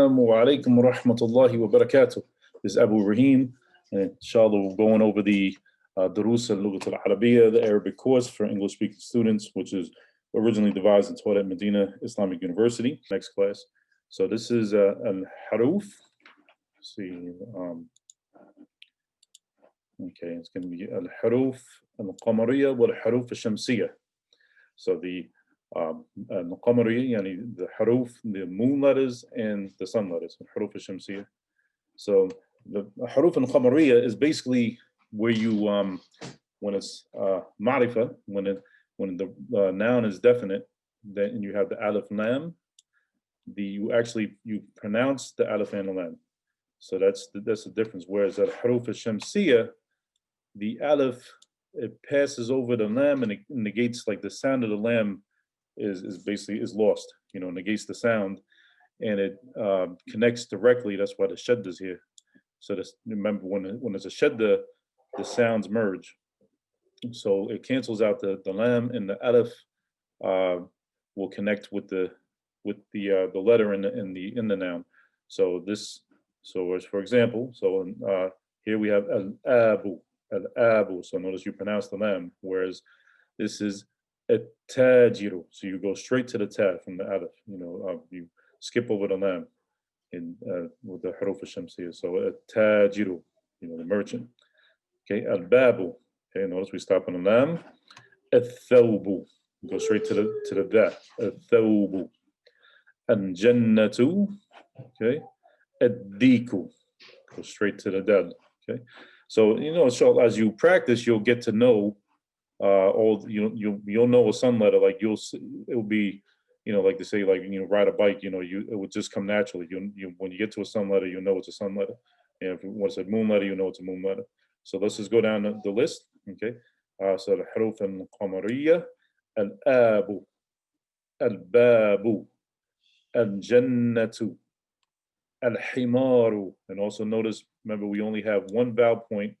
Assalamu alaikum wa rahmatullahi wa barakatuh. This is Abur Rahim, and inshallah we're going over the Durus al-Lughat al-Arabiya, the Arabic course for English-speaking students, which is originally devised and taught at Madinah Islamic University. Next class. So this is al-Haruf. See, okay, it's going to be al-Haruf al-Qamariyya wal-Haruf al-Shamsiyya. So the al-Qamariyya, yani the haruf, the moon letters and the sun letters, haruf al-Shamsiyya. So the haruf al-Qamariyya is basically where you, when it's ma'rifah, when the noun is definite, then you have the alif lam, you pronounce the alif and the lam. So that's the difference. Whereas at haruf al-Shamsiyya, the alif, it passes over the lam and it negates, like the sound of the lam is basically lost, negates the sound, and it connects directly. That's why the shadda is here. So remember, when it's a shadda, the sounds merge. So it cancels out the lam, and the alif will connect with the letter in the noun. So as for example, here we have al-abu. Al-abu. So notice you pronounce the lam, whereas this is at-tajiru. So you go straight to the ta from the alif. You skip over the lam with the haruf al-Shamsiyya. So at-tajiru, the merchant. Okay, al-babu. Okay, notice we stop on the lam. Al-thawbu. Go straight to the da. Al-thawbu. Al-jannatu. Okay. Ad-diku. Go straight to the dal. Okay. So so as you practice, you'll get to know you'll know a sun letter. Like it will be, like they say, like ride a bike. It would just come naturally. When you get to a sun letter, you know it's a sun letter. And if it's a moon letter, you know it's a moon letter. So let's just go down the list. Okay. So the haruf al-Qamariyya, al-abu, al-babu, al-jannatu, al-himaru. And also notice, remember, we only have one vowel point,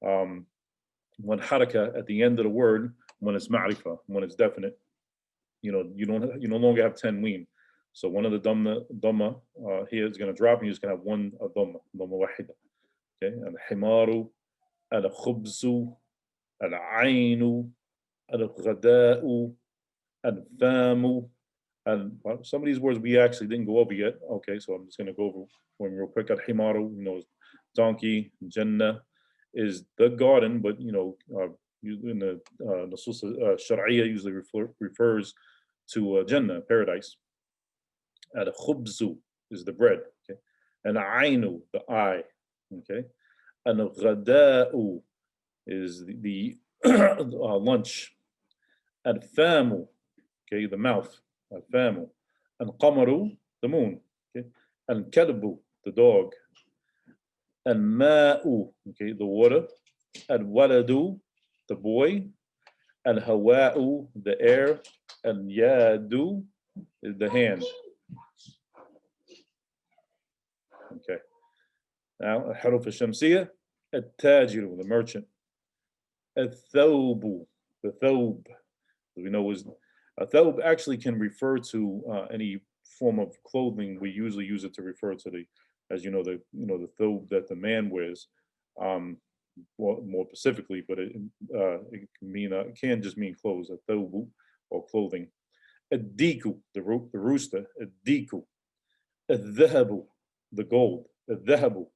one haraka at the end of the word when it's ma'rifah, when it's definite. You no longer have 10 ween. So one of the dhamma here is going to drop, and you're just going to have one dhamma wahida. Okay, al-himaru, al-khubzu, al-ainu, al-ghada'u, al-famu. And some of these words we actually didn't go over yet. Okay, so I'm just going to go over one real quick. Al-himaru, donkey. Jannah is the garden, but in the Nusus Shar'iyya usually refers to Jannah, paradise. Al-khubzu is the bread. Okay, and ainu, the eye. Okay, and al-ghada'u is the lunch. Al-famu, okay, the mouth. Al-famu. Al-qamaru, the moon. Okay, al-kalbu, the dog. Al-ma'u, okay, the water. Al-waladu, the boy. Al-hawa'u, the air. Al-yadu, the hand. Okay. Now, al-haruf al-Shamsiyya, al-tajiru, the merchant. Al-thawbu, the thawb, we know is a thawb actually can refer to any form of clothing. We usually use it to refer to the thawb that the man wears, more specifically, but it can mean it can just mean clothes, a thawbu, or clothing. Ad-diku, the rooster. Ad-diku. Ad-dhahabu, the gold. Ad-dhahabu.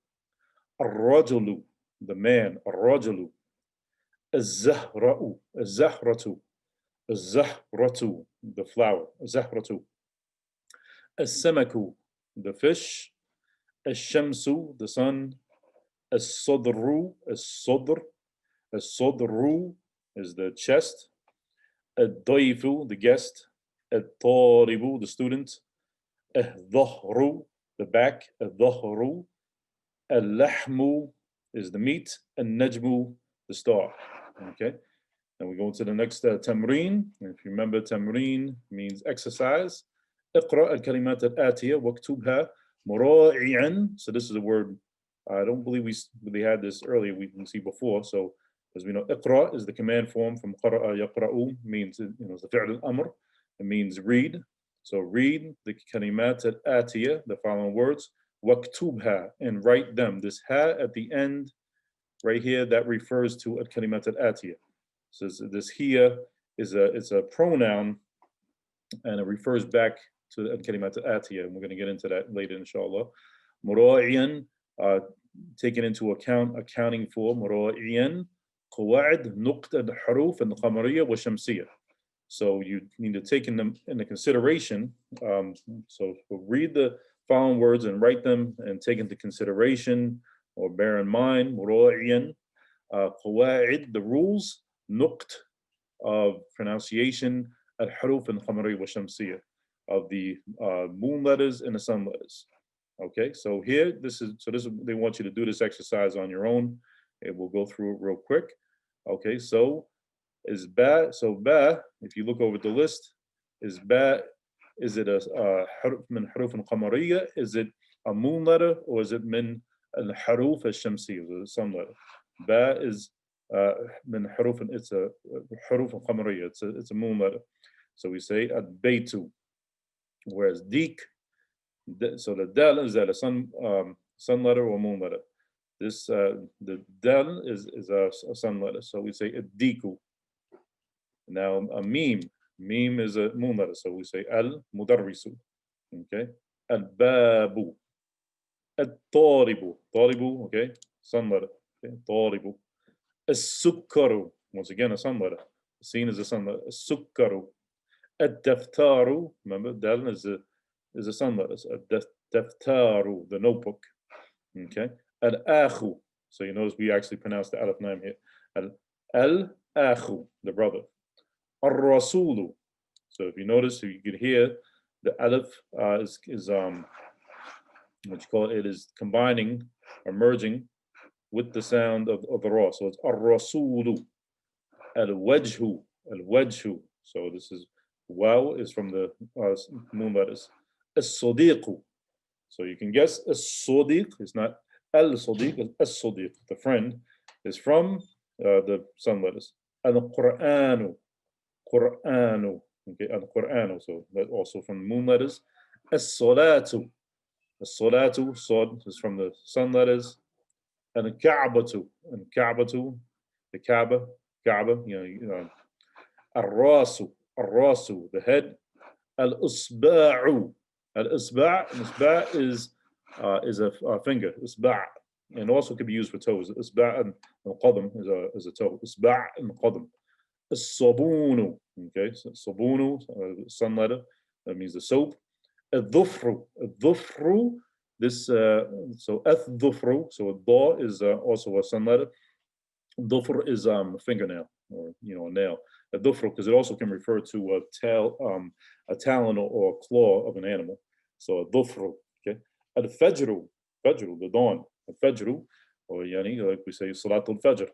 Ar-rajulu, the man. Ar-rajulu. Az-zahra'u, az-zahratu. Az-zahratu, the flower. Az-zahratu. As-samaku, the fish. As-shamsu, the sun. As-sadru, as-sadr. As-sadru is the chest. Ad-dayfu, the guest. Ad-talibu, the student. Ad-dhahru, the back. Ad-dhahru. Al-lahmu is the meat. Al-najmu, the star. Okay. Then we go to the next tamreen. If you remember, tamreen means exercise. Iqra al-kalimat al-atiyah waktubha mura'i'an. So this is a word, I don't believe they had this earlier, we can see before. So as we know, iqra is the command form from qara'a yaqra'u, means, it's the fi'l al-amr. It means read. So read the kalimat al-atiyah, the following words, waktubha, and write them. This ha at the end, right here, that refers to al-kalimat al-atiyah. So this here is a pronoun, and it refers back to al-kalimat al-atiyah, and we're going to get into that later, inshallah. Mura'iyan, taken into account, accounting for mura'iyan, qawaid, nuqt al-huruf, and qamariyah wa shamsiyah. So you need to take into consideration. So read the following words and write them and take into consideration or bear in mind. Mura'iyan, qawaid, the rules, nuqt of pronunciation, al-huruf and qamariyah wa shamsiyah, of the moon letters and the sun letters. Okay, so here, they want you to do this exercise on your own. And we'll go through it real quick. Okay, so is ba, if you look over the list, is it a haruf min haruf al-qamariyah? Is it a moon letter, or is it min al-haruf al-shamsiyah, the sun letter? Ba is min haruf, it's a haruf al-qamariyah, it's a moon letter. So we say al-baytu, whereas dik, so the dal is that a sun letter or moon letter. This the dal is a sun letter, so we say ad-diku. Now a meme is a moon letter, so we say al-mudarrisu. Okay, al-babu, al-taribu, okay, sun letter. Okay, taribu. As-sukkaru, once again a sun letter. Seen as a sun letter. As-sukkaru. Ad-daftaru, remember dal is a sun letter. Ad-daftaru, the notebook. Okay, al-akhu. So you notice we actually pronounce the alif lam here. Al-akhu, the brother. Ar-rasulu. So if you notice, you could hear the alif is what you call it, it is combining or merging with the sound of the ra. So it's ar-rasulu. Al-wajhu. So this is wow is from the moon letters. As-sadiqu. So you can guess as-sadiq is not al-sadiq, it's as-sadiq. The friend is from the sun letters. Al-Qur'anu. Qur'anu. Okay, Al-Qur'anu. So that also from the moon letters. As-salatu. As-salatu, sad is from the sun letters. And Ka'batu. And Ka'batu, the Kaaba, you know, Ar-rasu, the head. Al-usba'u. Al-isba' is a finger. Isba', and also could be used for toes. Isba' and al-qadam is a toe. Isba' and qadam. As-sabunu. Okay, so sabunu, sun letter. That means the soap. Al-dhufru. This so ath-dhufru. So a ba is also a sun letter. Dhufr is a fingernail, or a nail. A dhufr, because it also can refer to a talon or a claw of an animal. So a dhufr. Okay. Al-fajru, the dawn. Al-fajru, or yani, like we say, salatul fajr.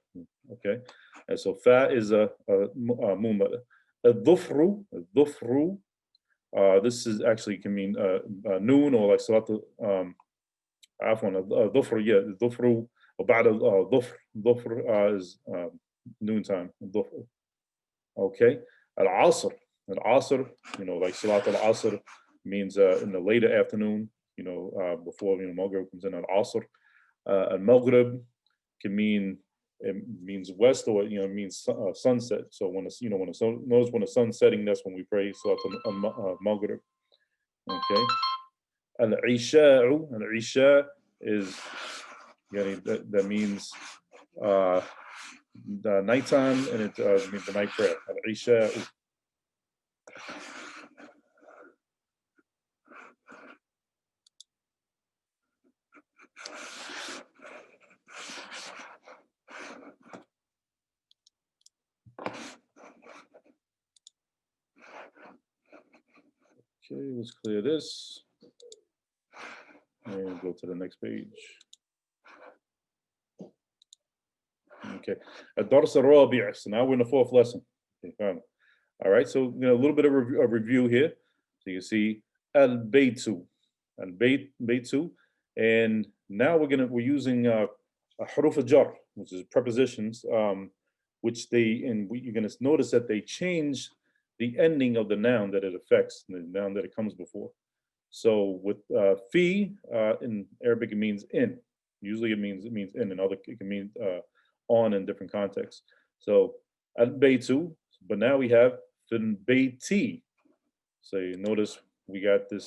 Okay. And so fa is a moon letter. Al-dhufru, this is actually can mean noon, or like salatul afwan, dhufr, yeah, dhufru. وبعد الظفر is noontime. Okay, al-asr, like salat al-asr means in the later afternoon, before Maghrib comes in. Al-asr, al-maghrib can means west, or it means sunset. So when the sun's setting, that's when we pray salat al-maghrib. Okay, al-isha is that means the nighttime, and it means the night prayer. Al-Isha. Okay, let's clear this and go to the next page. Okay, Ad-Dars al-Rabi'. So now we're in the fourth lesson. Okay, fine. All right, so a little bit of a review here. So you see al-baytu, and now we're using a huruf al-jar, which is prepositions, which you're going to notice that they change the ending of the noun that it affects, the noun that it comes before. So with fi in Arabic, it means in. Usually it means in, and other it can mean on in different contexts. So al baytu, but now we have fin bayti. So you notice we got this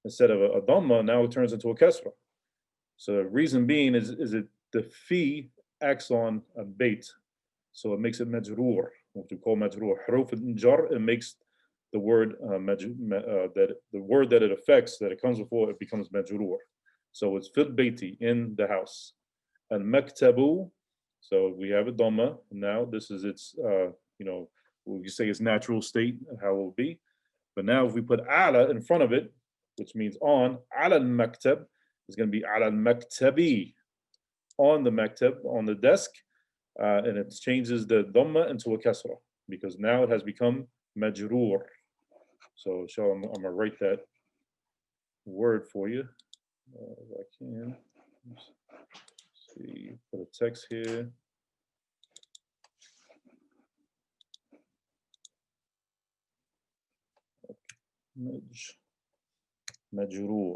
instead of a dhamma, now it turns into a kasra. So the reason being is it the fi acts on a bait, so it makes it majroor, what we call majroor. Huruf al-jar, it makes the word that the word that it affects, that it comes before, it becomes majroor. So it's fil baiti, in the house. And maktabu, so we have a dhamma. Now this is its we say its natural state, how it will be. But now if we put ala in front of it, which means on, ala al-maktab is going to be ala al-maktabi, on the maktab, on the desk, and it changes the dhamma into a kasra, because now it has become majroor. So I'm going to write that word for you, if I can. Let's see, put a text here. Majroor.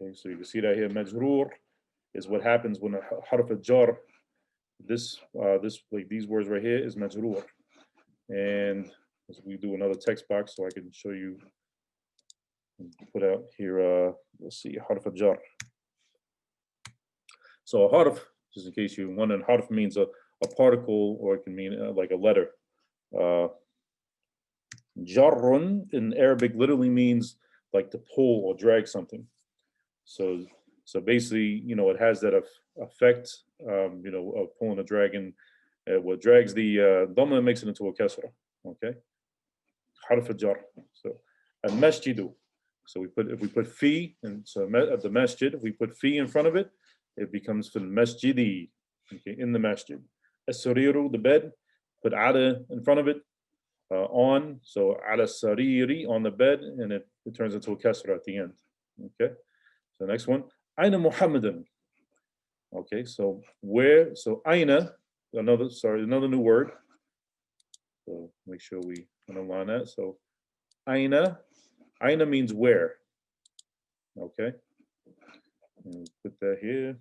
Okay, so you can see that here. Majroor is what happens when a harf al-jar, this like these words right here, is majroor. And as we do another text box so I can show you, put out here, let's see, harf al-jar. So a harf, just in case you're wondering, harf means a particle, or it can mean like a letter. Jarrun in Arabic literally means like to pull or drag something. So basically, it has that effect, of pulling a dragon. What drags the dhamma makes it into a kasra. Okay, harf al-jar. So al-masjidu. So if we put fi, and so at the masjid, if we put fi in front of it, it becomes fil masjidi. Okay, in the masjid. As-sariru, the bed, put ala in front of it, on, so ala sariri, on the bed, and it turns into a kasra at the end. Okay, so next one, aina Muhammadan. Okay, so where, so aina, another new word. So make sure we underline that. So aina means where. Okay, and put that here.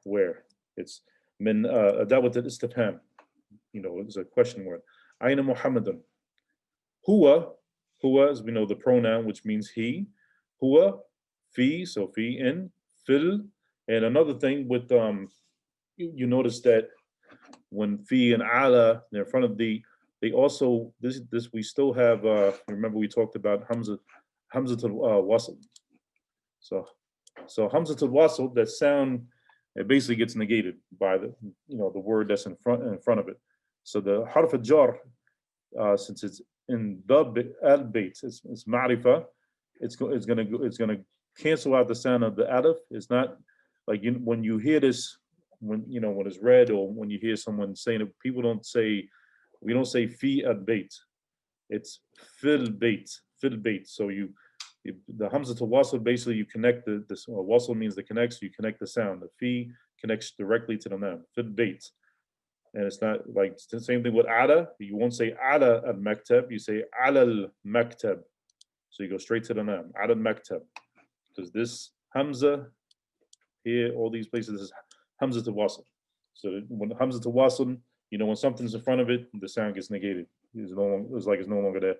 Where? It's min adawat al-istifham. It's a question word. Aina Muhammadan. Huwa, as we know, the pronoun, which means he. Huwa, fi, so fi, in, fil. And another thing with you notice that when fi and ala, they're in front of they also, this we still have, remember we talked about hamzatul wasl. So hamzatul wasl, that sound, it basically gets negated by the word that's in front of it. So the harf al-jar, since it's in the al-bayt, it's ma'rifa, it's gonna cancel out the sound of the alif. It's not like when you hear this, when it's read, or when you hear someone saying it, we don't say fi al-bayt. It's fil bayt. So the hamza to wasl, basically you connect this wasl means the connect, so you connect the sound. The fi connects directly to the noun, fil bayt. And it's not like it's the same thing with ala. You won't say ala al-maktab, you say ala al-maktab. So you go straight to the noun, ala al-maktab. Because this hamza here, all these places, this is hamza to wasl. So when hamza to wasl, when something's in front of it, the sound gets negated. It's no longer there.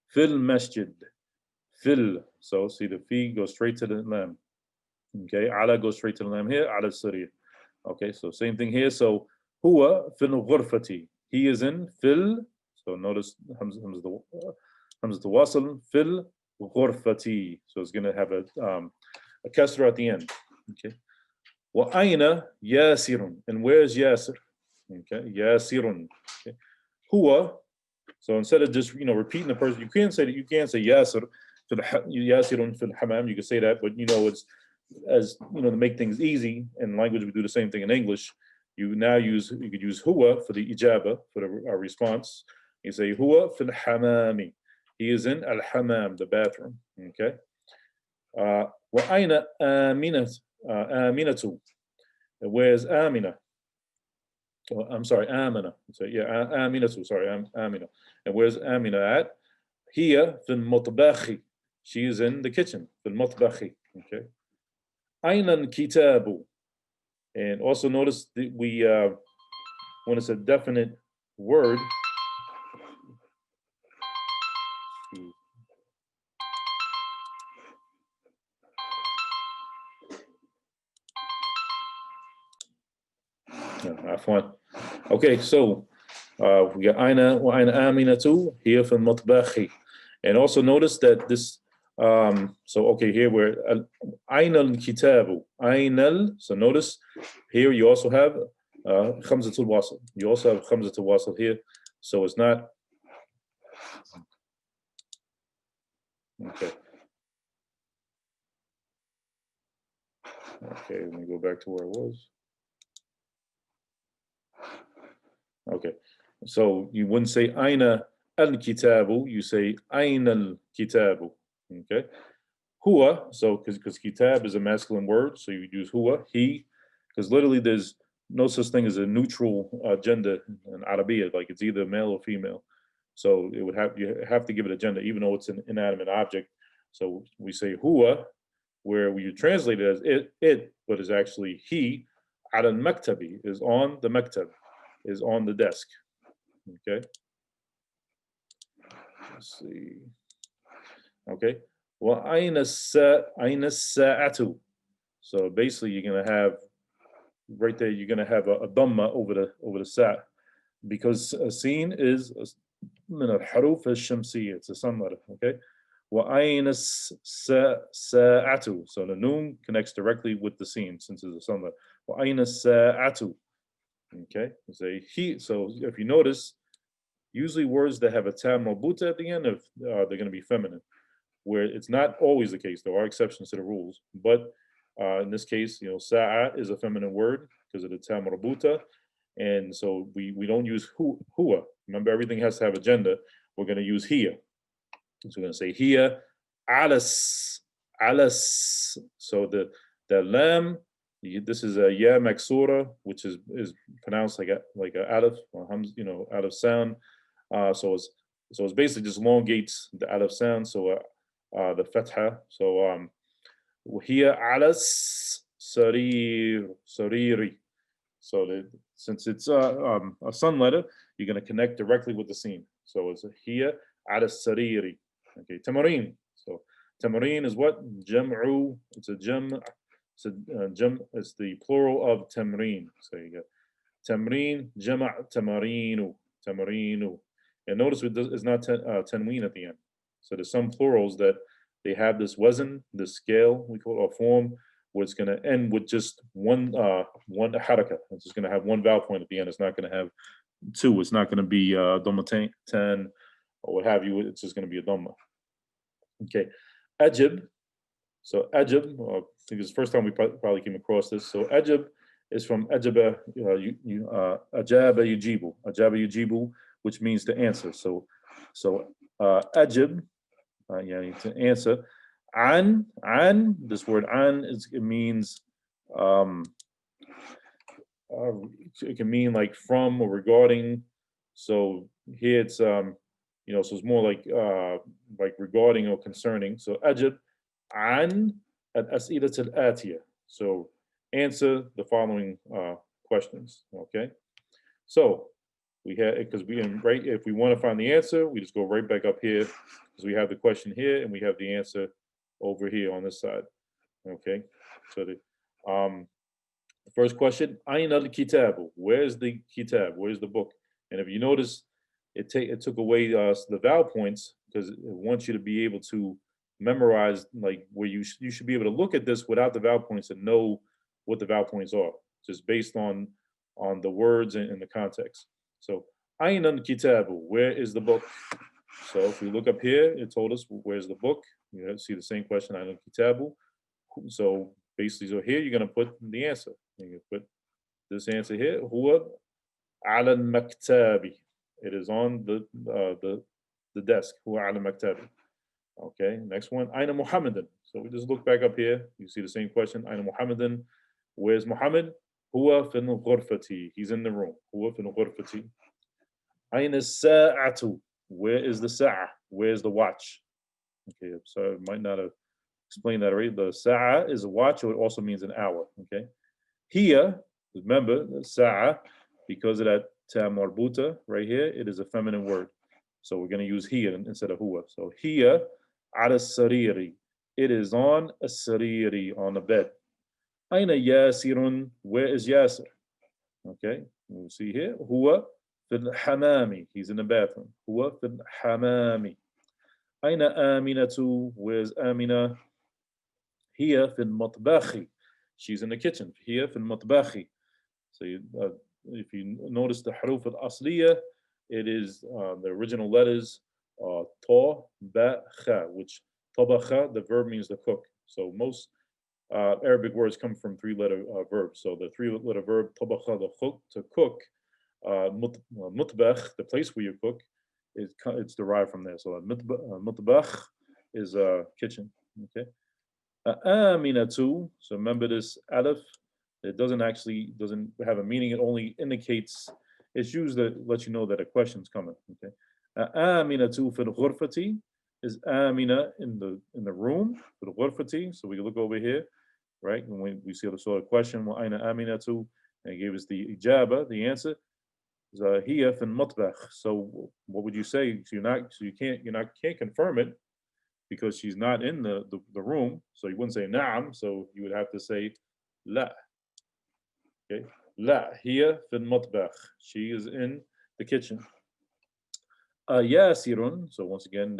Fil masjid. Fil. So see, the fi goes straight to the lam. Okay, ala goes straight to the lam here, ala sari. Okay, so same thing here. So huwa fil ghurfati. He is in fil. So notice hamza to wasl, fil ghurfati. So it's gonna have a kasra at the end. Okay. Wa aina yasirun. And where's yasir? Okay, yasirun. Okay. Huwa. So instead of just repeating the person, you can't say yasir yasirun fil hamam. You can say that, but it's as to make things easy in language, we do the same thing in English. You could use huwa for the ijaba, for our response. You say huwa fil hamami. He is in al hamam, the bathroom. Okay. Wa aina aminat Aminatu. Where's Amina? Oh, I'm sorry, Amina. So yeah, Aminatu. Sorry, Amina. And where's Amina at? Here, fil mutbakhi. She is in the kitchen. Fil mutbakhi. Okay. Aina kitabu. And also notice that we when it's a definite word. Afwan. Okay, so we got Aina wa Aina Aminatu here from Mutbakhi. And also notice that this, so okay, here we're Aina al-Kitabu. Aina, so notice here you also have Khamzatul Wasl. You also have Khamzatul Wasl here. So it's not, okay. Okay, let me go back to where it was. Okay, so you wouldn't say Aina al-Kitabu, you say Aina al-Kitabu. Okay, Huwa, so because kitab is a masculine word, so you use huwa, he, because literally there's no such thing as a neutral gender in Arabic, like it's either male or female. So it would have, you have to give it a gender, even though it's an inanimate object. So we say huwa, where you translate it as it, but it's actually he. Ala maktabi is on the maktab, is on the desk. Okay. Let's see. Okay. Well, aina sa'atu. So basically, you're gonna have right there. You're gonna have a dhamma over the sa, because a scene is min al-haruf al-shamsiyya. It's a sun letter. Okay. Well, aina sa'atu. So the noon connects directly with the scene since it's a sun letter. Well, aina sa'atu. Okay. Say he. So if you notice, usually words that have a tam marbuta at the end of they're going to be feminine, where it's not always the case. There are exceptions to the rules, but in this case, sa'a is a feminine word because of the tam marbuta, and so we don't use huwa. Remember, everything has to have a gender. We're going to use hiya. So we're going to say hiya alas So the lam. This is a ya maksura, which is pronounced like a alif, or alif sound. So it's basically just elongates the alif sound. So the fatha. So here alas sariri. So since it's a sun letter, you're going to connect directly with the scene. So it's here alas sariri. Okay, tamarin. So tamarin is what? Jam'u. It's a jam. It's the plural of tamreen. So you got tamreen, jama' tamarinu, tamarinu. And notice it's not tanween at the end. So there's some plurals that they have this wazn, this scale, we call it a form, where it's going to end with just one haraka. It's just going to have one vowel point at the end. It's not going to have two. It's not going to be dhamma 10 or what have you. It's just going to be a dhamma. Okay. Ajib. So ajib, I think it's the first time we probably came across this. So ajib is from ajaba, ajaba yujibu, which means to answer. So ajib, to answer. An, this word an it means it can mean like from or regarding. So here it's so it's more like regarding or concerning. So ajib an al-as'ilat al-atiyah. So answer the following questions. Okay. So we have, because if we want to find the answer, we just go right back up here because we have the question here and we have the answer over here on this side. Okay. So the first question, Ayn al-Kitabu. Where's the kitab? Where's the book? And if you notice, it took away the vowel points because it wants you to be able to memorize, like where you should be able to look at this without the vowel points and know what the vowel points are, just based on the words and the context. So Ayn al-Kitabu. Where is the book? So if we look up here, it told us where's the book. You have to see the same question, Ayn al-Kitabu. So basically, so here you're going to put the answer. You put this answer here. Huwa ala al-maktabi. It is on the desk. Huwa ala al-maktabi. Okay, next one. Aina Muhammadan. So we just look back up here. You see the same question. Aina Muhammadan. Where's Muhammad? Huwa fil ghurfati. He's in the room. Huwa fil ghurfati. Aina sa'atu. Where is the sa'a? Where's the watch? Okay, so I might not have explained that already. The sa'a is a watch, or it also means an hour. Okay. Here, remember, the sa'a, because of that ta marbuta right here, it is a feminine word. So we're going to use here instead of huwa. So here, ala sariri. It is on a sariri, on a bed. Aina yasirun. Where is Yasir? Okay, we'll see here. Huwa fil hamami. He's in the bathroom. Huwa fil hamami. Aina aminatu. Where's Amina? Here fil matbakhi. She's in the kitchen. Here fil matbakhi. So if you notice the haruf al-asliya, it is the original letters ta, ba, kha, which tabakha, the verb means to cook. So most Arabic words come from three-letter verbs. So the three-letter verb tabakha, to cook, mutbakh, the place where you cook, it's derived from there. So mutbakh is kitchen. Okay. Aminatu. So remember this alif. It doesn't have a meaning. It only indicates. It's used to let you know that a question's coming. Okay. Aminatu fil ghurfati is Amina in the room. Fil ghurfati. So we can look over here, right? And when we see the sort of question, well, aina aminatu, and it gave us the ijaba, the answer. Hiya fil matbakh. So what would you say? So you can't confirm it because she's not in the room. So you wouldn't say na'am. So you would have to say la. Okay. La hiya fil matbakh. She is in the kitchen. Yasirun. So once again,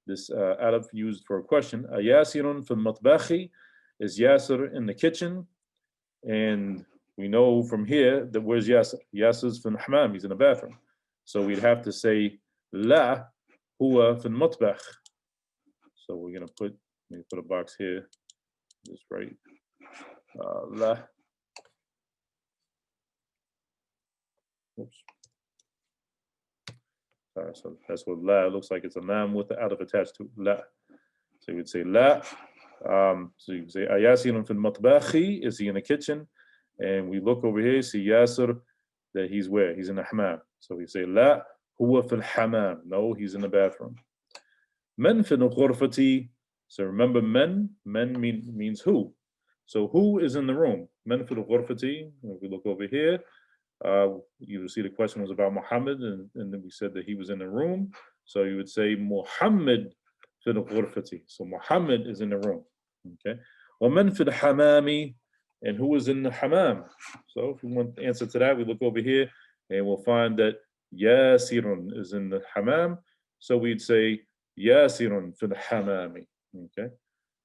this alif used for a question. Yasirun fil matbakhi is Yasir in the kitchen, and we know from here that where's Yasir? Yasir's fil hamam. He's in the bathroom. So we'd have to say la huwa fil matbakh. So we're gonna put a box here. Just right. La. Oops. So that's what la looks like. It's a lam with the alif attached to la. So you would say la. So you would say Ayasin fil matbakhi. Is he in the kitchen? And we look over here, see Yasir, that he's where? He's in the hammam. So we say la huwa fil hammam. No, he's in the bathroom. Man fil ghurfati. So remember, men means who. So who is in the room? Men fil ghurfati. If we look over here, you will see the question was about Muhammad, and then we said that he was in the room. So you would say Muhammad fil ghurfati. So Muhammad is in the room. Okay. وَمَنْ فِي الْحَمَامِ, and who is in the hammam? So if we want the answer to that, we look over here and we'll find that Yasirun is in the hammam. So we'd say Yasirun fil hamami. Okay.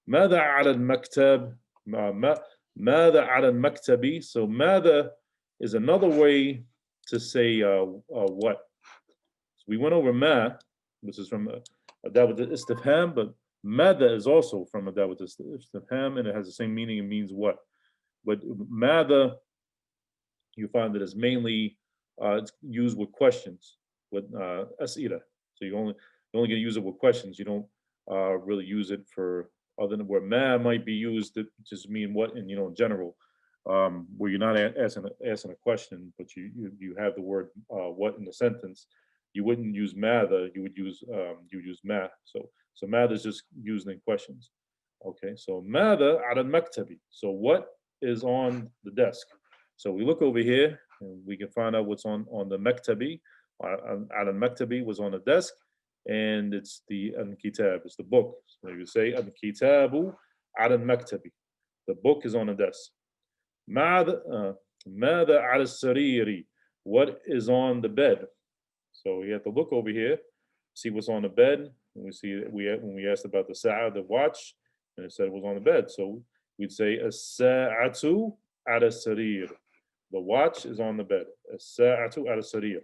ماذا على المكتب? ماذا على المكتب? So ماذا is another way to say what. So we went over ma, which is from adawat istifham, but mada is also from adawat istifham, and it has the same meaning. It means what. But mada, you find that it's mainly it's used with questions, with as'ila. So you're only going to use it with questions. You don't really use it for other than where ma might be used to just mean what in in general. Where you're not asking a question, but you have the word what in the sentence, you wouldn't use mather, you would use ma. So mather is just used in questions. Okay, so mather ala maktabi. So what is on the desk? So we look over here and we can find out what's on the maktabi. Ala maktabi was on the desk, and it's the kitab, it's the book. So you say al kitabu ala maktabi. The book is on the desk. ماذا على السرير? What is on the bed? So we have to look over here, see what's on the bed. And we see when we asked about the sa'a, the watch, and it said it was on the bed. So we'd say as-sa'atu ala sarir. The watch is on the bed. As-sa'atu ala sarir.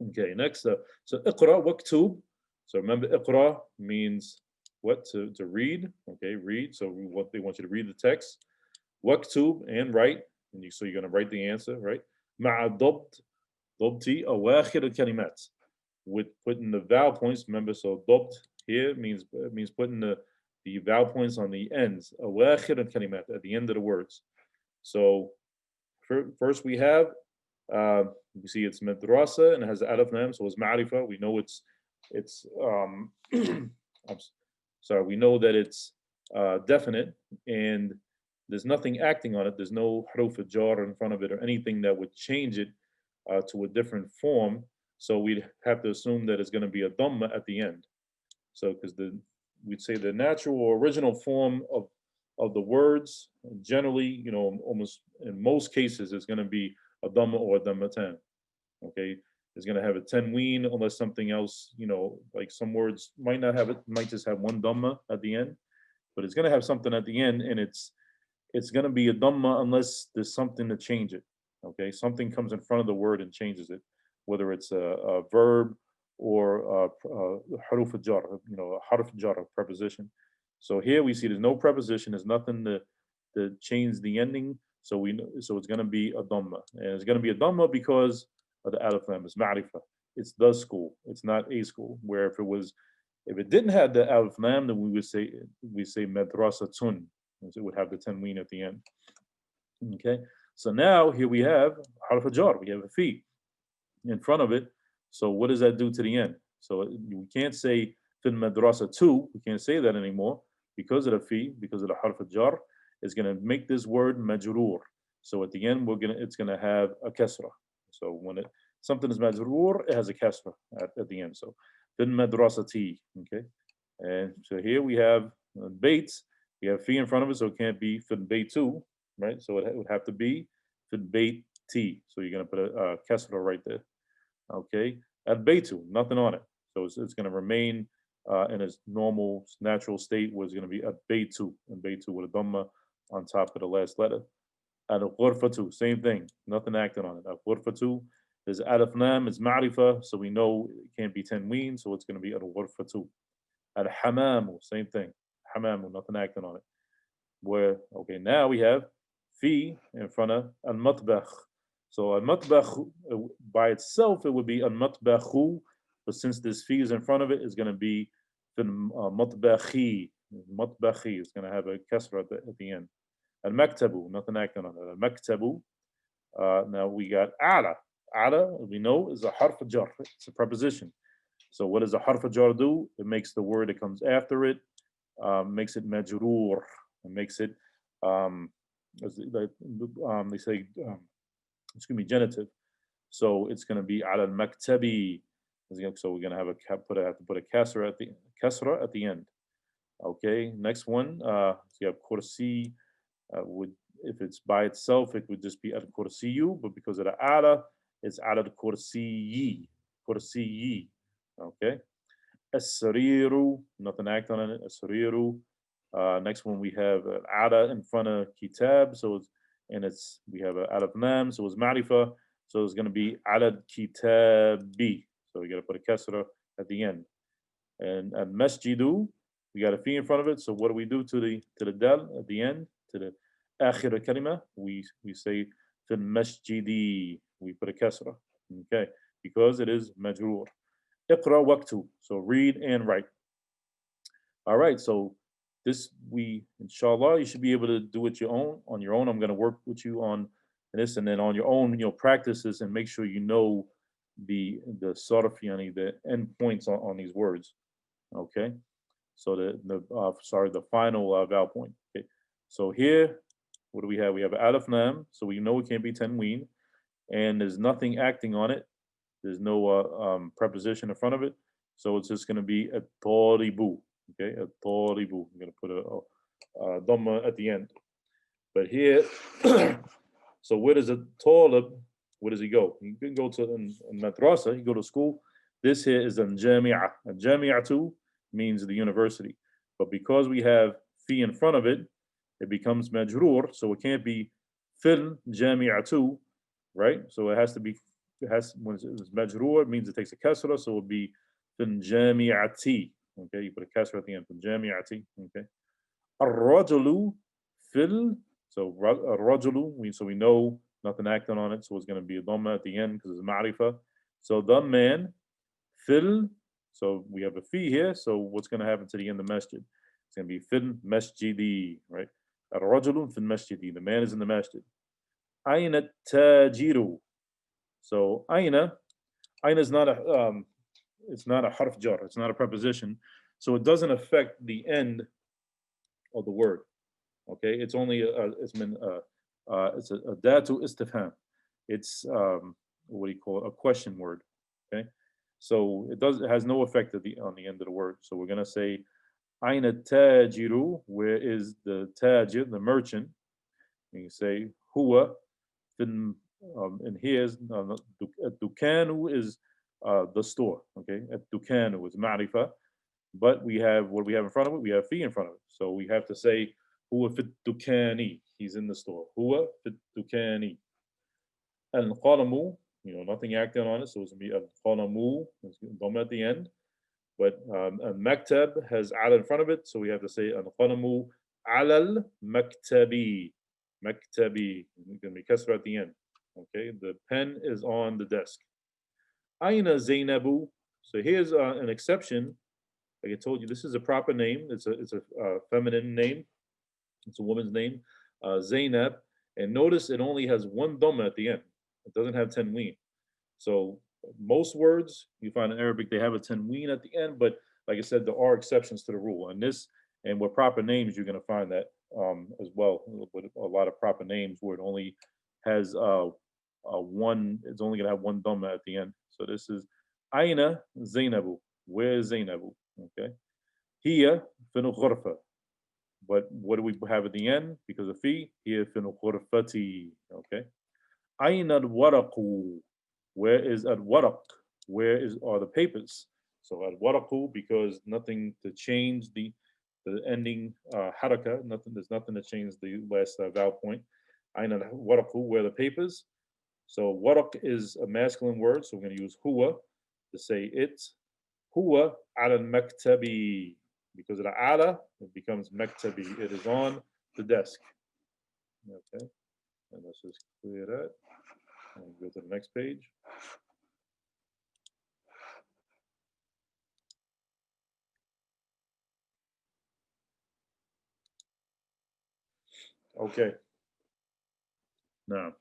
Okay, next so iqra waktub. So remember, iqra means what? To read. Okay, read. So they want you to read the text. Waktub, and write, and so you're going to write the answer, right? مع ضبط أواخر الكلمات, with putting the vowel points. Remember, so ضبط here means putting the the vowel points on the ends, awakhir al-kalimat, at the end of the words. So first we have, you see it's madrasa and it has the alif lam, so it's ma'rifa. We know it's I'm sorry, we know that it's definite and there's nothing acting on it. There's no huruf jar in front of it or anything that would change it to a different form. So we'd have to assume that it's going to be a dhamma at the end. So because we'd say the natural or original form of the words generally, almost in most cases, is going to be a dhamma or a dhammatan. Okay, it's going to have a tenween unless something else, like some words might not have it, might just have one dhamma at the end, but it's going to have something at the end, and it's going to be a dhamma unless there's something to change it. Okay, something comes in front of the word and changes it, whether it's a verb or haruf jar, a harf jar, a preposition. So here we see there's no preposition, there's nothing to change the ending. So so it's going to be a dhamma, and it's going to be a dhamma because of the alif lam. It's ma'rifa. It's the school. It's not a school. Where if it didn't have the alif lam, then we say madrasatun. So it would have the tanween at the end. Okay. So now here we have harf jar. We have a fi in front of it. So what does that do to the end? So we can't say fil madrasa two. We can't say that anymore because of the fi, because of the harf jar. It's going to make this word majrur. So at the end, it's gonna have a kasra. So when something is majrur, it has a kasra at the end. So fil madrasati. Okay. And so here we have baits. We have fi in front of it, so it can't be fil bait two, right? So it would have to be fil bait t. So you're gonna put a kasra right there. Okay, at Beitu, nothing on it. So it's going to remain in its normal, natural state, where it's going to be at Beitu, and Beitu with a dhamma on top of the last letter. At Ghurfatu, same thing, nothing acting on it. At Ghurfatu is alif lam, is ma'rifa, so we know it can't be tanween, so it's going to be at Ghurfatu. At Hamamu, same thing, Hamamu, nothing acting on it. Okay, now we have fi in front of al matbakh. So al matbakh by itself, it would be al matbakhu, but since this fi is in front of it, it's going to be matbakhi. Matbakhi is going to have a kasra at the end. Al maktabu, nothing acting on it. Al maktabu. Now we got ala. Ala, we know, is a harf jar. It's a preposition. So what does a harf jar do? It makes the word that comes after it, makes it majrur. It makes it, they say, it's going to be genitive. So it's going to be ala al-maktabi. So we're going to have to put a kasra at the end. Okay, next one, so you have kursi. If it's by itself, it would just be al kursiyu, but because of the ala, it's ala al kursiyi. Kursiyi. Okay. As-sariru, nothing act on it. As-sariru. Next one we have ada in front of kitab, so we have an alif lam, so it's ma'rifa, so it's going to be ala kitabi. So we got to put a kasra at the end. And at masjidu, we got a fi in front of it. So what do we do to the dal at the end, to the akhir kalima? We say fil masjidi. We put a kasra. Okay, because it is majrur. Iqra waqtu. So read and write. All right, so inshallah, you should be able to do it on your own. I'm going to work with you on this, and then on your own, practice this and make sure you know the sarf, the end points on these words. Okay, so the final vowel point. Okay, so here, what do we have? We have alif lam, so we know it can't be tanween, and there's nothing acting on it. There's no preposition in front of it, so it's just going to be a taribu. Okay, a taribu. I'm going to put a dhamma at the end. But here, so where does a talib? Where does he go? He can go to in madrasa. He go to school. This here is an jami'ah. A jami'atu means the university. But because we have fi in front of it, it becomes majrur. So it can't be fil jami'atu, right? So it has to be. When it's majrur, it means it takes a kasra. So it would be fil jami'ati. Okay, you put a kasra at the end. Fil jami'ati. Okay. Ar-rajulu fil. So ar-rajulu. So we know nothing acting on it. So it's going to be a dhamma at the end because it's ma'rifa. So the man fil. So we have a fi here. So what's going to happen to the end of masjid? It's going to be fin masjidi, right? Ar-rajulun fin masjidi. The man is in the masjid. Aina tajiru. So aina is not a it's not a harf jar. It's not a preposition, so it doesn't affect the end of the word. Okay, it's only it's a datu istifham. It's what do you call it? A question word. Okay, so it has no effect at the on the end of the word. So we're gonna say aina tajiru. Where is the tajir, the merchant? And you say huwa fin. And here's dukanu is the store. Okay, at dukanu is ma'rifa, but we have what we have in front of it. We have fi in front of it, so we have to say huwa fit dukani. He's in the store. Huwa fit dukani. Al qalamu, nothing acting on it, so it's gonna be al qalamu. It's dhamma at the end. But maktab has ala in front of it, so we have to say al qalamu alal maktabi. Maktabi. It's gonna be kasra at the end. Okay, the pen is on the desk. Aina Zainabu. So here's an exception. Like I told you, this is a proper name. It's a feminine name. It's a woman's name, Zainab. And notice it only has one dhamma at the end. It doesn't have tanween. So most words you find in Arabic, they have a tanween at the end. But like I said, there are exceptions to the rule. And with proper names, you're going to find that as well. With a lot of proper names where it only has one, it's only going to have one dhamma at the end. So this is Aina Zainabu. Where is Zainabu? Okay. Here, finu ghurfa. But what do we have at the end? Because of fi, here finu ghurfati. Okay. Aina al-waraqu. Where is al-waraq? Are the papers? So al-waraqu, because nothing to change the ending haraka. There's nothing to change the last vowel point. Aina al-waraqu. Where are the papers? So waraq is a masculine word, so we're going to use huwa to say it. Huwa ala maktabi. Because of the ala, it becomes maktabi. It is on the desk. Okay, and let's just clear that. And go to the next page. Okay. Now,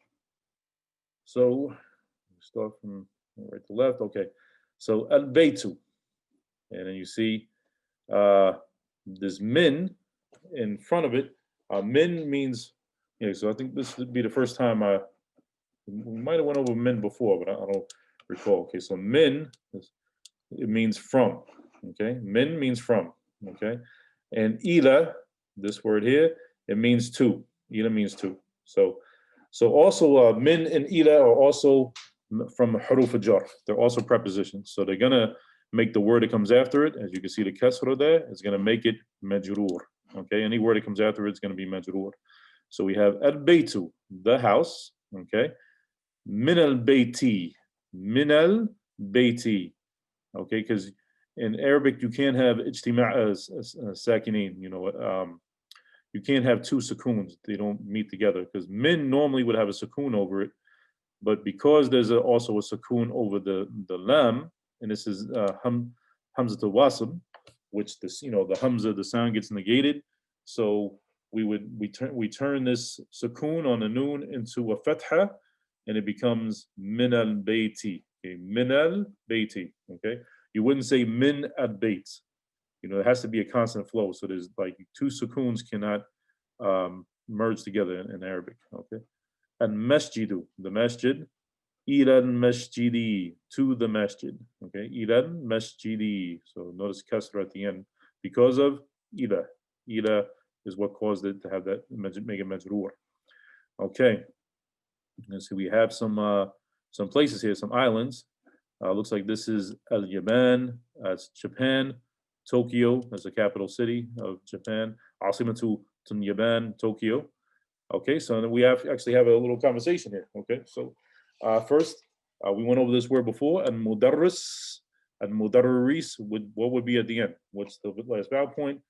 so start from right to left. Okay. So al baytu, and then you see this min in front of it. Min means, so I think this would be the first time we might have went over min before, but I don't recall. Okay, so min, it means from. Okay, min means from. Okay, and ila, this word here, it means to. Ila means to. So also min and ila are also from huruf jar. They're also prepositions. So they're gonna make the word that comes after it, as you can see the kasra there, is gonna make it majroor. Okay, any word that comes after it is gonna be majroor. So we have al baytu, the house. Okay, min al bayti, Okay, because in Arabic you can't have ijtima' sakinin. You can't have two sukoons. They don't meet together because min normally would have a sukoon over it, but because there's also a sukoon over the lam, and this is hamzatul wasl, which the hamza, the sound gets negated. So we turn this sukoon on the noon into a fatha, and it becomes min al bayti. Okay, min al bayti. Okay, you wouldn't say min al bayt. It has to be a constant flow. So there's like two sukoons cannot merge together in Arabic. Okay, and masjidu, the masjid. Ilan masjidi, to the masjid. Okay, ilan masjidi. So notice kasra at the end because of ila. Ila is what caused it to have that make it majroor. Okay, and so we have some places here, some islands. Looks like this is Al Yaman. That's Japan. Tokyo, that's the capital city of Japan. Asimatu Yaban, Tokyo. Okay, so then we actually have a little conversation here. Okay, so first we went over this word before, and mudarris, what would be at the end? What's the last vowel point?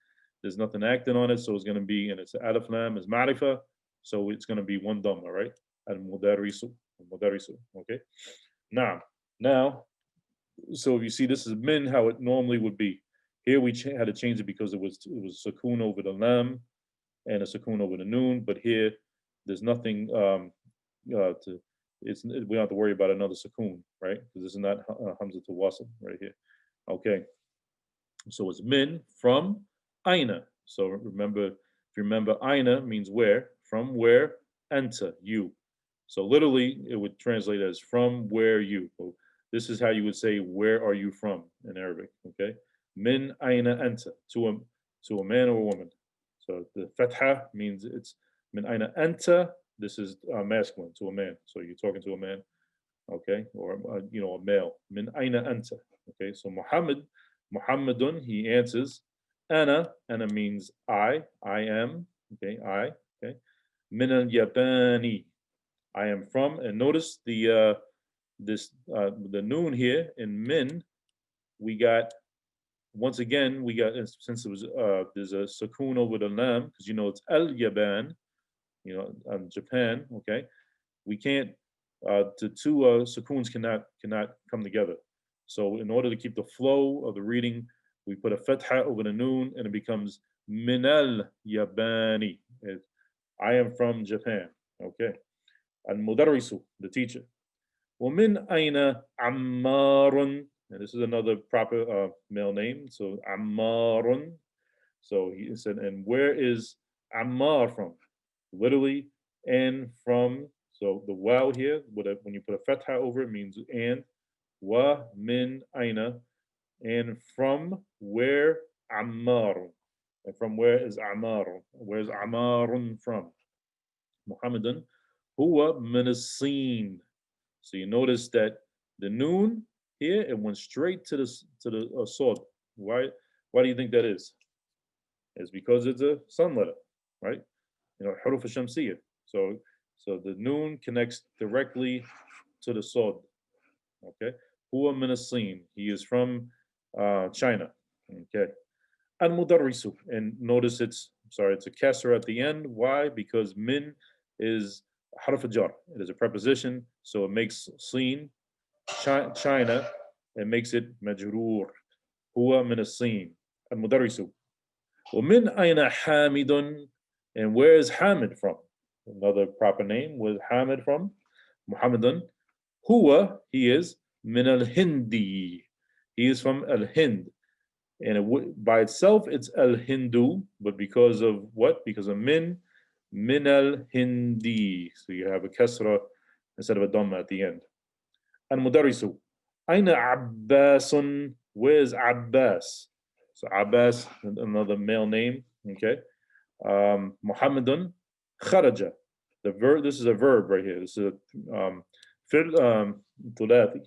There's nothing acting on it, so it's going to be, and it's alif lam is marifa, so it's going to be one dhamma, right? And mudarrisu. Okay. Now, so if you see, this is min how it normally would be. Here we had to change it because it was sukoon over the lam and a sukoon over the noon. But here there's nothing to it's we don't have to worry about another sukoon, right? Because this is not hamza to wasl right here. Okay, so it's min from aina. So remember, if you remember, aina means where, from where, enter you. So literally, it would translate as from where you. So this is how you would say, where are you from in Arabic? Okay, min aina anta, to a man or a woman. So the fatha means it's min aina anta. This is masculine to a man. So you're talking to a man, okay, or a male. Min aina anta. Okay, so Muhammadun, he answers, ana means I am, okay, I, okay. Min al Yabani, I am from, and notice the noon here in min, we got once again we got, since it was there's a sukoon over the lam because it's al Yaban, Japan, okay. We can't the two sukoons cannot come together. So in order to keep the flow of the reading, we put a fatha over the noon and it becomes minal yabani. I am from Japan. Okay. And mudarrisu, the teacher. ومن أين عمار, and this is another proper male name. So Ammar. So he said, and where is Ammar from? Literally, and from. So the wow here, when you put a fatha over it, means and. Wa min aina, and from where Ammar. And from where is Ammar? Where's Ammarun from? Muhammadan huwa min as-Sin. So you notice that the noon here, it went straight to the sword. Why do you think that is? It's because it's a sun letter, right? Huruf al-Shamsiyya. So the noon connects directly to the sword. Okay. Huwa min as-Sin. He is from China. Okay. Al-Mudarrisu. And notice it's a kasra at the end. Why? Because min is harf jar. It is a preposition, so it makes sin, China, it makes it majroor. Huwa min as-Sin. Al-Mudarrisu. ومن أين حامد, and where is Hamid from? Another proper name. Where's Hamid from? Muhammadan. Huwa, he is min al-Hindi. He is from al-Hind. And by itself, it's al-Hindu, but because of what? Because of min al-Hindi. So you have a kasra instead of a dhamma at the end. Al-Mudarrisu. Aina Abbasun. Where's Abbas? So Abbas, another male name. Okay. Muhammadun kharaja. The verb. This is a verb right here. This is a thulathi.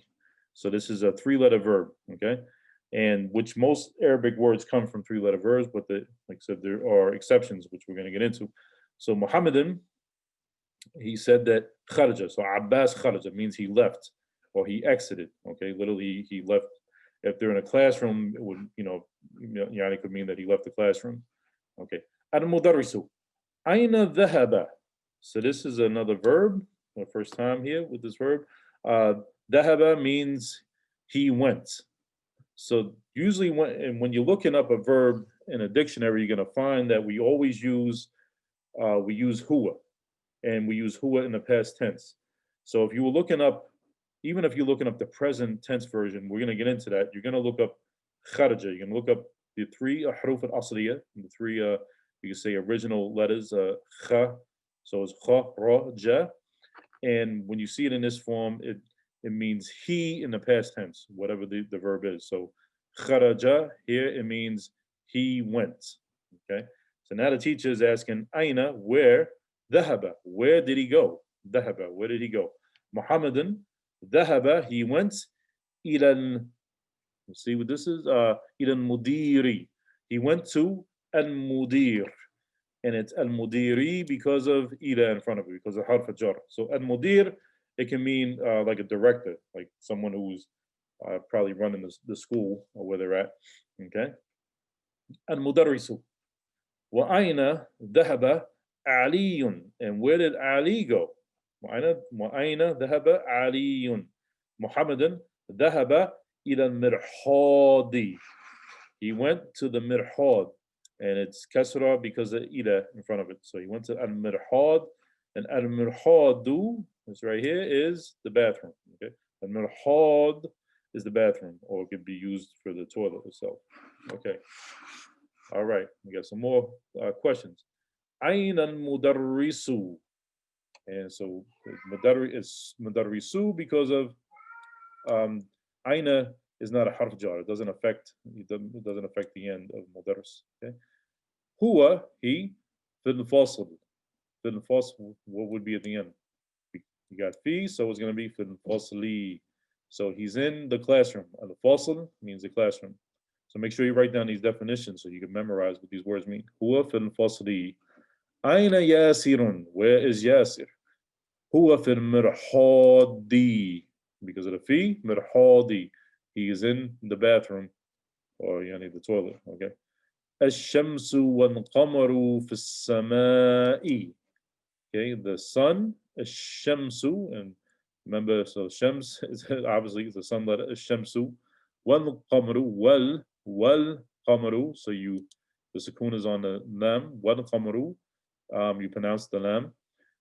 So this is a three-letter verb. Okay. And which most Arabic words come from three-letter verbs, but like I said, there are exceptions, which we're going to get into. So Muhammadan, he said that kharaja. So Abbas kharaja means he left or he exited. Okay, literally he left. If they're in a classroom, it would, yani could mean that he left the classroom. Okay. Al-Mudarrisu. Aina dhahaba. So this is another verb. The first time here with this verb. Dhahaba means he went. So usually when you're looking up a verb in a dictionary, you're going to find that we always use huwa, and we use huwa in the past tense. So if you were looking up, even if you're looking up the present tense version, we're going to get into that. You're going to look up kharaja. You're going to look up the three haruf al-asliya, the three you can say original letters, kha. So it's kha, ra, ja. And when you see it in this form, it means he in the past tense, whatever the verb is. So kharaja, here it means he went. Okay. So now the teacher is asking, aina, where? Dhahaba, where did he go? Dhahaba, where did he go? Muhammadan, dhahaba, he went. Ilan, see what this is? Ilan mudiri. He went to al-mudir. And it's al-mudiri because of ila in front of it, because of harf jar. So al-mudir, it can mean like a director, like someone who's probably running the school or where they're at. Okay. Al-mudarrisu. Wa aina dhahaba aliyun. And where did Ali go? Wa aina dhahaba aliyun. Muhammadan dhahaba ila al-mirhadi. He went to the mirhad, and it's kasra because of ida in front of it. So he went to al-mirhad, and al-mirhadu, this right here, is the bathroom. Okay, al-mirhad is the bathroom, or it could be used for the toilet itself. Okay, all right, we got some more questions. Ayn al-mudarrisu, and so is mudarrisu because of aina is not a harf jar. It doesn't affect the end of mudarris. Okay. Huwa, he, fil fasl. Fil fasl, what would be at the end? You got fi, so it's going to be fil fasli. So he's in the classroom. Al fasl means the classroom. So make sure you write down these definitions so you can memorize what these words mean. Huwa fil fasli. Aina yasirun. Where is Yasir? Huwa fil mirhadi. Because of the fi, mirhadi. He is in the bathroom, or the toilet. Okay. الشمس والقمر في السماء. Okay, the sun, الشمس, and remember, so shams is obviously the sun letter, الشمس. والقمر, والقمر, so the sukoon is on the lam, والقمر, you pronounce the lam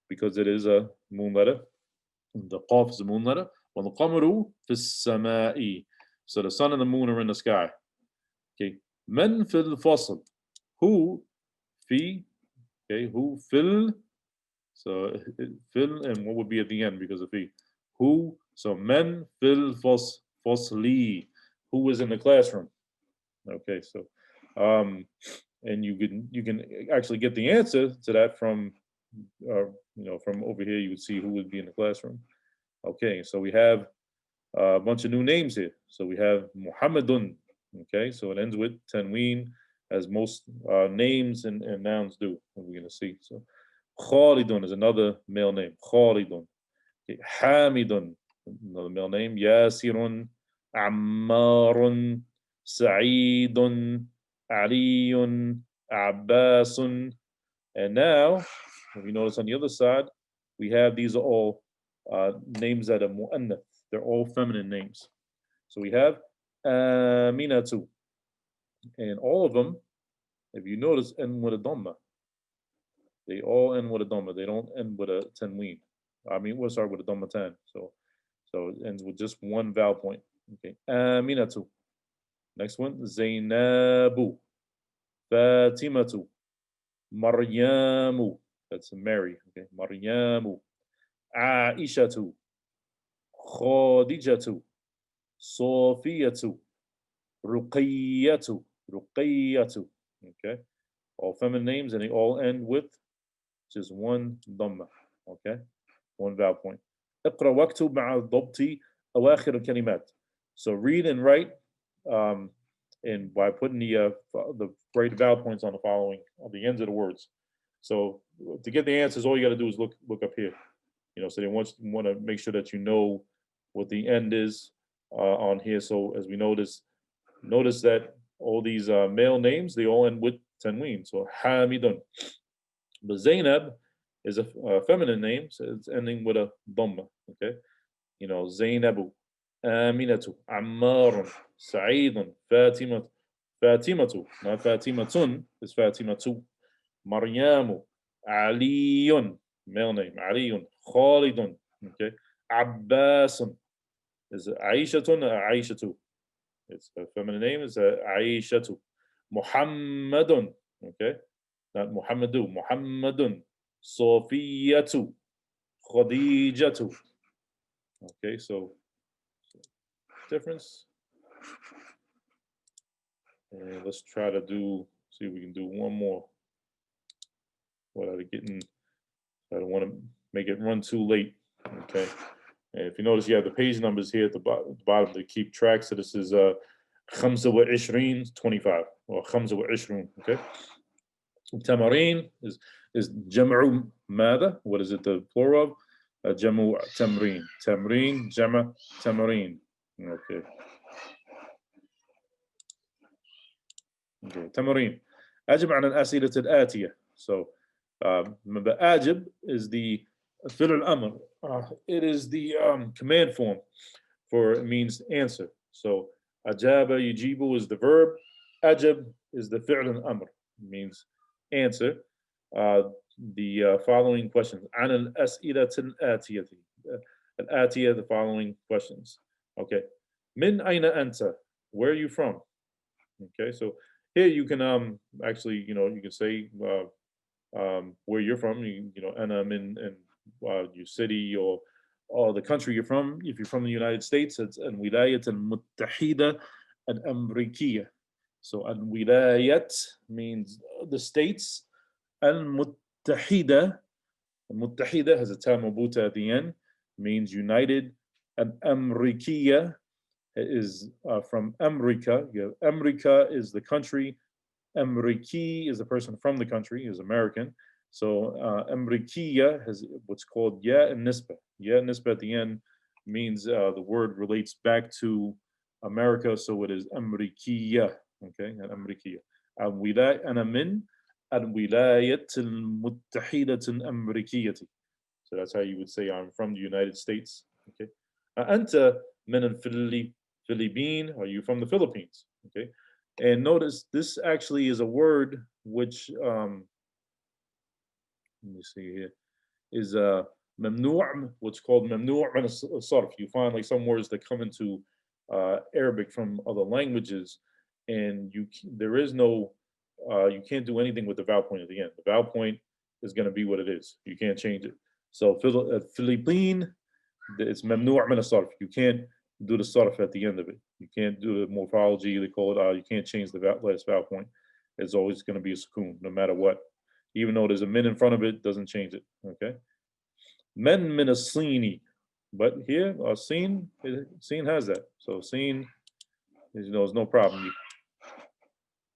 because it is a moon letter. The qaf is a moon letter. والقمر في السماء. So the sun and the moon are in the sky. Okay. من في الفصل. Who في. Okay. Who fil. So fil, and what would be at the end because of fi. Who. So men fil fosli. Who is in the classroom? Okay. So and you can actually get the answer to that from from over here. You would see who would be in the classroom. Okay. So we have a bunch of new names here. So we have Muhammadun. Okay, so it ends with tanween, as most names and nouns do. And we're going to see. So Khalidun is another male name. Khalidun. Okay. Hamidun, another male name. Yasirun, Ammarun, Sa'idun, Aliyun, Abbasun. And now, if you notice on the other side, we have these are all names that are mu'annath. They're all feminine names. So we have Aminatu. And all of them, if you notice, end with a dhamma. They all end with a dhamma. They don't end with a tanween. We'll start with a dhamma tan. So it ends with just one vowel point. Okay. Aminatu. Next one, Zainabu. Fatimatu. Maryamu. That's Mary. Okay. Maryamu. Aishatu. Khadijatu. Sofiyatu. Ruqiyatu. Ruqiyatu. Okay. All feminine names, and they all end with just one dhamma. Okay. One vowel point. اقرأ واكتب مع الضبط أواخر الكلمات. So read and write, and by putting the right vowel points on the ends of the words. So to get the answers, all you got to do is look up here. So they want to make sure that you know what the end is on here. So as we notice that all these male names, they all end with tanween. So Hamidun. But Zainab is a feminine name, so it's ending with a dhamma. Okay, Zainabu, Aminatu, Ammarun, Sa'idun, Fatimatu, not Fatimatun, it's Fatimatu, Maryamu, Aliyun, male name, Aliyun, Khalidun, okay, Abbasun, is Aishatun or Aishatu? It's a feminine name, it's Aishatu, Muhammadun, okay, not Muhammadu, Muhammadun, Sofiyatu, Khadijatu. Okay, so difference. And let's try to see if we can do one more without getting, I don't want to make it run too late. Okay. And if you notice, you have the page numbers here at the bottom to keep track. So this is 25, 25, or 25, okay? Tamarin is jam'u mada. What is it, the plural of? Jam'u tamrin. Tamrin, jam'a tamarin. Okay. Okay. Tamarin. أجب عن الأسئلة الآتية. So, remember, أجب is the fi'l al-amr. It is the command form it means answer. So, ajaba yujibu is the verb. Ajab is the fi'l and amr, means answer the following questions. An al-as'ilat al-atiyati. Al-atiyah, the following questions. Okay. Min aina anta? Where are you from? Okay, so here you can actually, you can say where you're from. And I'm in your city or the country you're from. If you're from the United States, it's al wilayat al muttahida al amrikiya. So al wilayat means the states. Al muttahida, muttahida has a ta mabuta at the end, means united. Al amrikiya is from America. America is the country. Amriki is the person from the country, is American. So Amrikiya has what's called ya and nisba. Ya and nisba at the end means the word relates back to America, so it is Amrikiya. Okay, and Amrikiya. أنا من الولاية المتحدة الأمريكية. So that's how you would say I'm from the United States. Okay. أنت من الفلبين? Are you from the Philippines? Okay. And notice this actually is a word which let me see here is mamnu', what's called mamnu' min as-sarf. You find like some words that come into Arabic from other languages, and there is no you can't do anything with the vowel point at the end. The vowel point is going to be what it is. You can't change it. So Philippine, it's mamnu' min as-sarf. You can't do the sarf at the end of it. You can't do the morphology. They call it. You can't change the last vowel point. It's always going to be a sukoon, no matter what. Even though there's a min in front of it, doesn't change it. Okay. Men min as-sini, but here sin has that. So sin, there's no problem.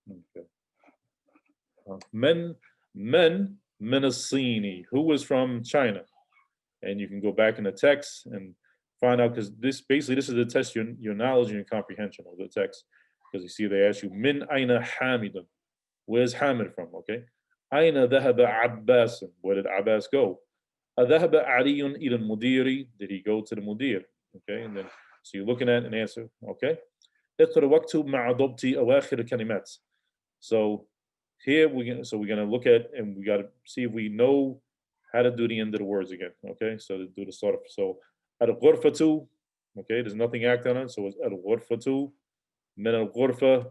Okay. Men min as-sini. Who was from China? And you can go back in the text and find out, because this is to test your knowledge and your comprehension of the text. Because you see, they ask you min aina hamidun. Where's Hamid from? Okay. Aina dhahaba Abbas. Where did Abbas go? Adhahaba Aliyun ila mudiri. Did he go to the mudir? Okay. And then so you're looking at an answer. Okay. اقرأ واكتب مع ضبط أواخر الكلمات. So here we're gonna look at, and we gotta see if we know how to do the end of the words again. Okay, so to do the sort of, so al-ghurfatu, okay, there's nothing act on it, so it's al-ghurfatu min al-ghurfa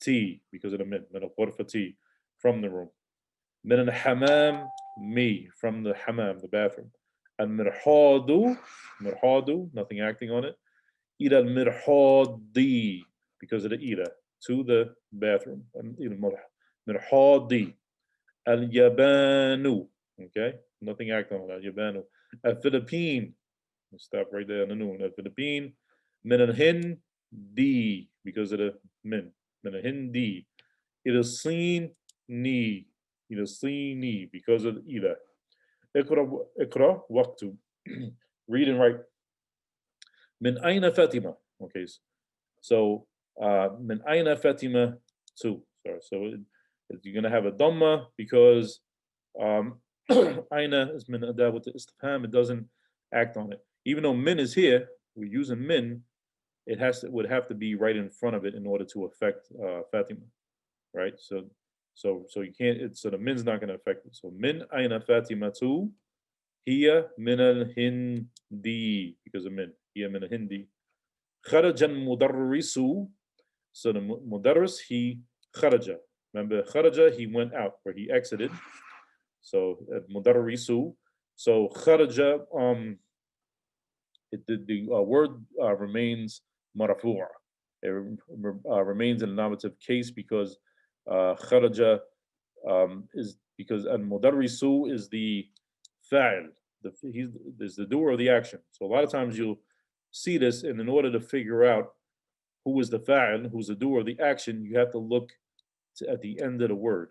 t, because of the min al-ghurfa t, from the room. Min al-hamam, me, from the hammam, the bathroom. Al-mirhadu, mirhadu, nothing acting on it. Ila al-mirhadi, because of the ila, to the bathroom. Mirhadi. Al-yabanu, okay, nothing acting on that. Yabanu. Al-Philippine, stop right there on the noon. Al-Philippine. Min al-Hindi, because of the min. Min al-Hindi. Il-Sini. Il-Sini, because of the ila. Ikra waqtu. Read and write. Min aina Fatima. Okay, so min aina Fatima too. Sorry, so you're going to have a dhamma because aina is min adawat istifham. It doesn't act on it. Even though min is here, we're using min. It would have to be right in front of it in order to affect Fatima, right? So you can't. So the min's not going to affect it. So min aina Fatima too. Hiya min al Hindi, because of min. Hiya min al Hindi. Kharaja mudarrisu. So the mudarris, he kharaja. Remember, kharaja, he went out, or he exited. So mudarrisu. So kharaja, the word remains marfu'. It remains in a nominative case because kharaja is because al-mudarrisu is the fa'il. He's the doer of the action. So a lot of times you'll see this, and in order to figure out who is the fa'il, who's the doer of the action, you have to look at the end of the word.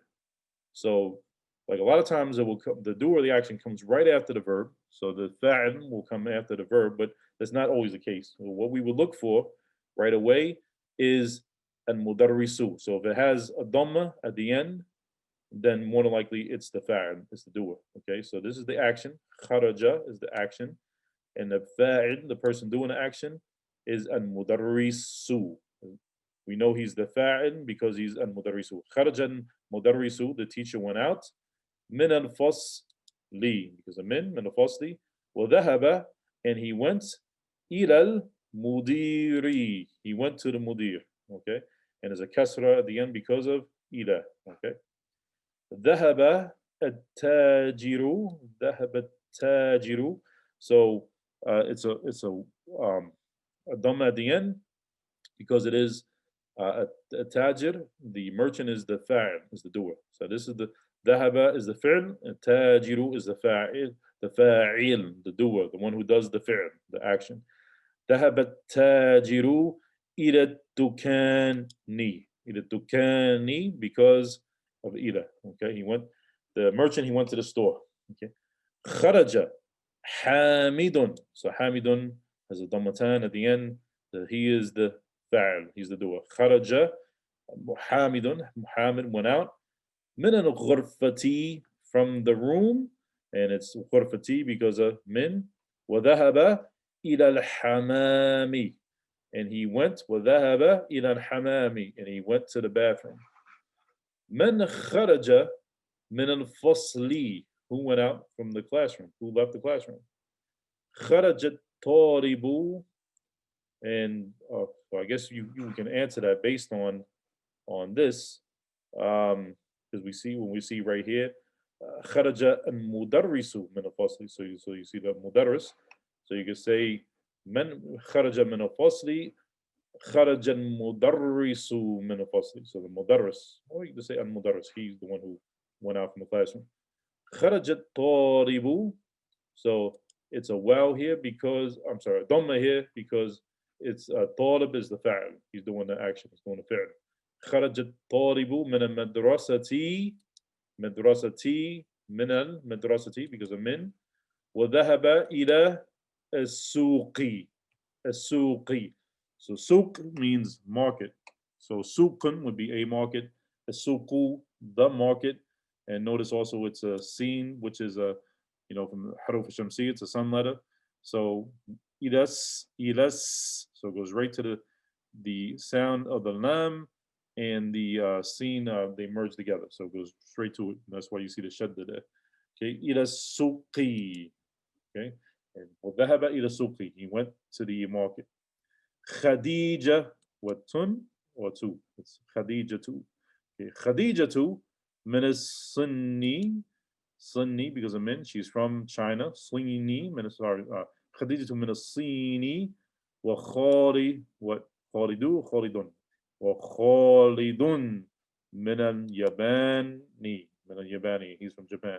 So, like a lot of times, the doer of the action comes right after the verb. So the fa'il will come after the verb, but that's not always the case. So what we would look for right away is al-mudarrisu. So if it has a dhamma at the end, then more than likely it's the fa'il, it's the doer. Okay, so this is the action. Kharaja is the action, and the fa'il, the person doing the action, is al-mudarrisu. We know he's the fa'il because he's al-mudarrisu. Kharajan mudarrisu, the teacher went out. Min al-fasli, because of min al-fasli. وذهب, and he went. إلى المدير, he went to the mudir. Okay, and there's a kasra at the end because of إلى. Okay. ذهب التاجر, ذهب التاجر. So a dhamma at the end because it is a tajir, the merchant is the fa'il, is the doer. So this is the ذهب is the fi'l, and tajiru is the fa'il, the doer, the one who does the fi'l, the action. ذهب التاجر إلى الدكان, إلى الدكان because of إلى. Okay, the merchant, he went to the store. Okay. خرج حامد. So حامد has a dhammatan at the end. He is the fa'il, he's the doer. خرج محامد, Muhammad went out. من الغرفة, from the room, and it's غرفتي because of min. وذهب إلى الحمام, and he went. وذهب إلى الحمام, and he went to the bathroom. من خرج من الفصل, who went out from the classroom, who left the classroom. خرج الطالب, and so I guess you can answer that based on this, because when we see right here, خرج المدرس من الفصل. So you see the mudarris. So you can say من خرج من الفصل, خرج المدرس من الفصل. So the mudarris, or you can say al-mudarris, he's the one who went out from the classroom. خرج الطالب. So it's a wow here because, I'm sorry, dhamma here because it's talib is the fa'il. He's doing the action, he's doing the fi'l. خرج الطالب من المدرسة, مدرستي من المدرسة because of min. وذهب إلى السوق, السوق. So souk means market. So soukun would be a market. Suku, the market. And notice also it's a sin, which is from haruf shamsi, it's a sun letter. So ilas, ilas. So it goes right to the sound of the lam and the sin, they merge together. So it goes straight to it. That's why you see the shadda there. Okay, ilas suqi. Okay, and وذهب إلى السوق, he went to the market. Khadija, what tun or two? It's Khadija too. Okay. Khadija too, min sunni, sunni because of min. She's from China. Sunni, sorry. Khadija too min sini, wa khali, what khalidu, khalidun, wa khalidun min al yabani, min al yabani. He's from Japan.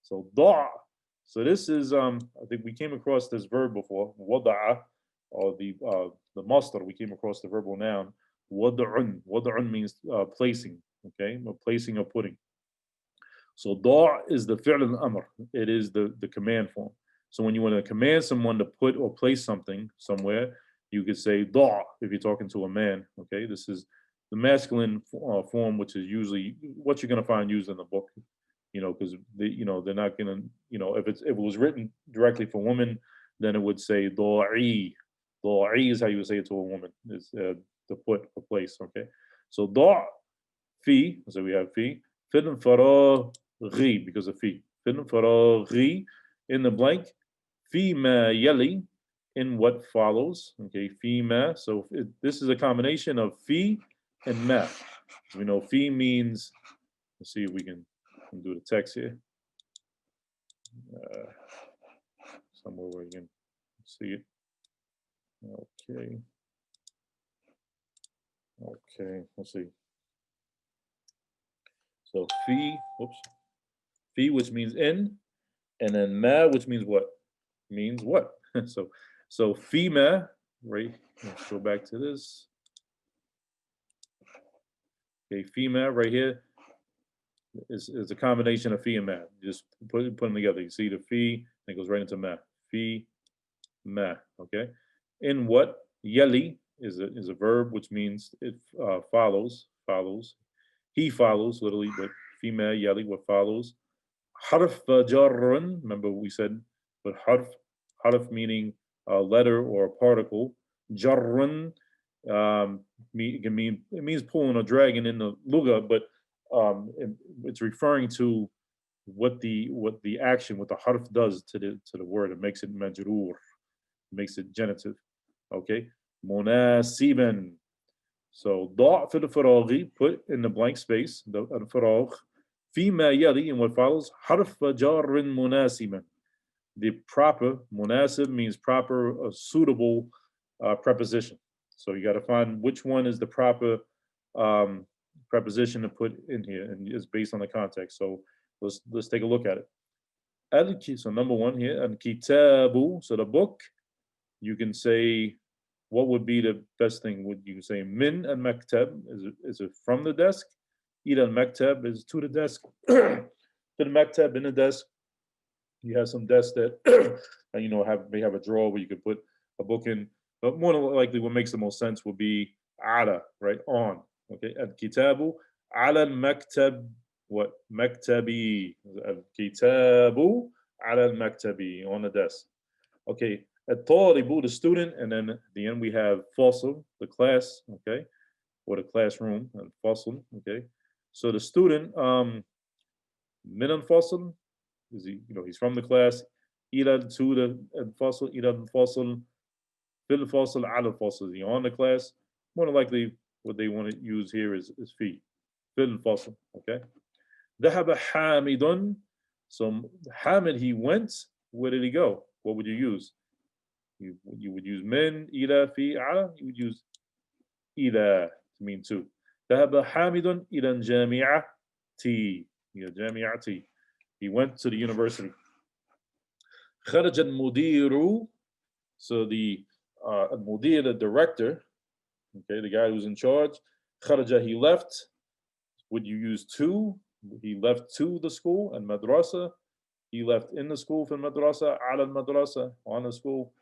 So da. So this is I think we came across this verb before. Wada'a, or the masdar, we came across the verbal noun. Wad'un. Wad'un means placing, okay? Or placing or putting. So da' is the fi'l al-amr. It is the command form. So when you want to command someone to put or place something somewhere, you could say da' if you're talking to a man, okay? This is the masculine form, which is usually what you're going to find used in the book, because they're not going to, if it was written directly for women, then it would say da'i. Da'i is how you would say it to a woman, is to put or place, okay? So da' fi, so we have fi, fil faraghi, because of fi. Fil faraghi, in the blank, fi ma yali, in what follows, okay? Fi ma, so this is a combination of fi and ma. We know fi means, let's see if we can do the text here. Somewhere where you can see it. Okay. Okay, let's see. So fi, which means in, and then ma, which means what? Means what? so fi ma, right? Let's go back to this. Okay, fi ma right here is a combination of fi and ma. Just put them together. You see the fi, and it goes right into ma. Fi, ma. Okay. In what? Yali is a verb which means it follows. He follows literally, but female yali, what follows. Harf jarrun. Remember we said, but harf meaning a letter or a particle. Jarrun It means pulling or dragging in the luga, but it's referring to what the action, what the harf does to the word. It makes it majrur, makes it genitive. Okay, munasiban. So ضع في الفراغ, put in the blank space, the الفراغ, فيما يلي, in what follows, حرف جار مناسبا. The proper, munasib means proper, suitable preposition. So you got to find which one is the proper preposition to put in here, and it's based on the context. So let's take a look at it. So number one here, al kitabu. So the book. You can say, what would be the best thing? Would you say min al maktab? Is it from the desk? Ila al maktab is to the desk. To the maktab, in the desk. You have some desks that may have a drawer where you could put a book in. But more than likely, what makes the most sense would be ala, right? On. Okay. Al kitabu ala maktab. What? Maktabi. Al kitabu ala maktabi, on the desk. Okay. At talibu, the student, and then at the end we have fasl, the class, okay, or the classroom, and fasl, okay. So the student, min al fasl, is he, he's from the class. Ila to the fasl, ila al fasl, fil fasl, ala fasl. Is he on the class? More than likely, what they want to use here is fi, fil fasl, okay. ذهب حامد. So Hamid, he went. Where did he go? What would you use? You would use min, ila, fi, ala. You would use ila to mean to. ذهب حامد إلى الجامعة. جامعة. He went to the university. خرج المدير. So the المدير, the director, okay, the guy who's in charge. خرج, he left. Would you use to? He left to the school, and madrasa. He left in the school for madrasa, على المدرسة, on the school.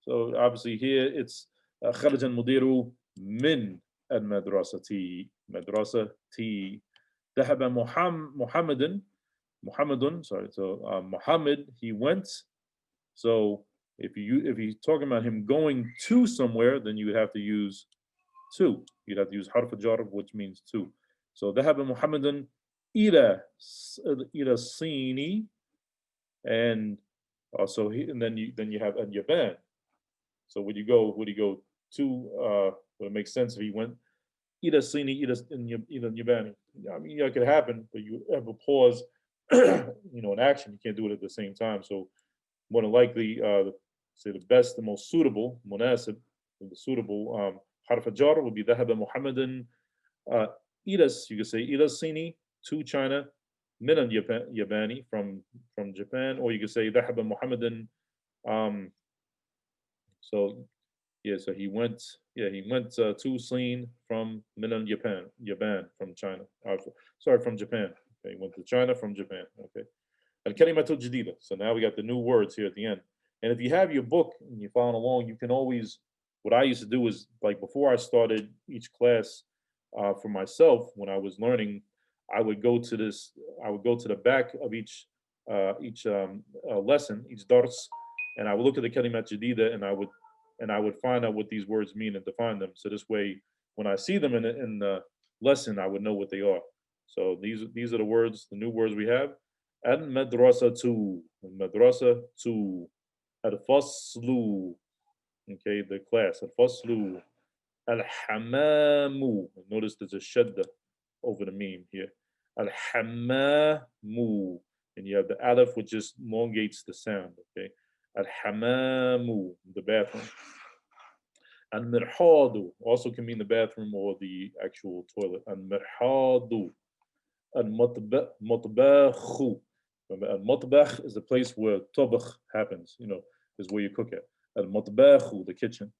So obviously here it's خرج المدير من المدرسة. مدرسة. ذهب محمد. Sorry. So Muhammad, he went. So if you're talking about him going to somewhere, then you would have to use to. You'd have to use حرف jar, which means to. So ذهب محمد إلى الصين, and also and then you have al-Yaban. So would you go to? Would it make sense if he went ila sini ila Yabani? I mean, it could happen, but you have a pause, an action. You can't do it at the same time. So more than likely, say the best, the most suitable, munasib, the suitable harf jar would be ذهب محمد إلى. You could say ila sini, to China, min al-Yabani, from Japan, or you could say ذهب محمد. So yeah, so he went to Sin from Milan, Japan from China. Sorry, from Japan. Okay, he went to China from Japan. Okay. Al-Kalimatu Jadida. So now we got the new words here at the end. And if you have your book and you're following along, you can always, what I used to do is, like, before I started each class for myself, when I was learning, I would go to the back of each lesson, each dars, and I would look at the kalimat jadida, and I would find out what these words mean and define them. So this way, when I see them in the lesson, I would know what they are. So these are the words, the new words we have. Al madrasa to al faslu. Okay, the class. Al faslu. Al hamamu. Notice there's a shadda over the meme here. Al hamamu. And you have the aleph, which just elongates the sound. Okay. Al hamamu, the bathroom. Al mirhadu also can mean the bathroom or the actual toilet. Al mirhadu. Al matbakhu. Al matbakh is the place where tabakh happens, is where you cook at. Al matbakhu, the kitchen.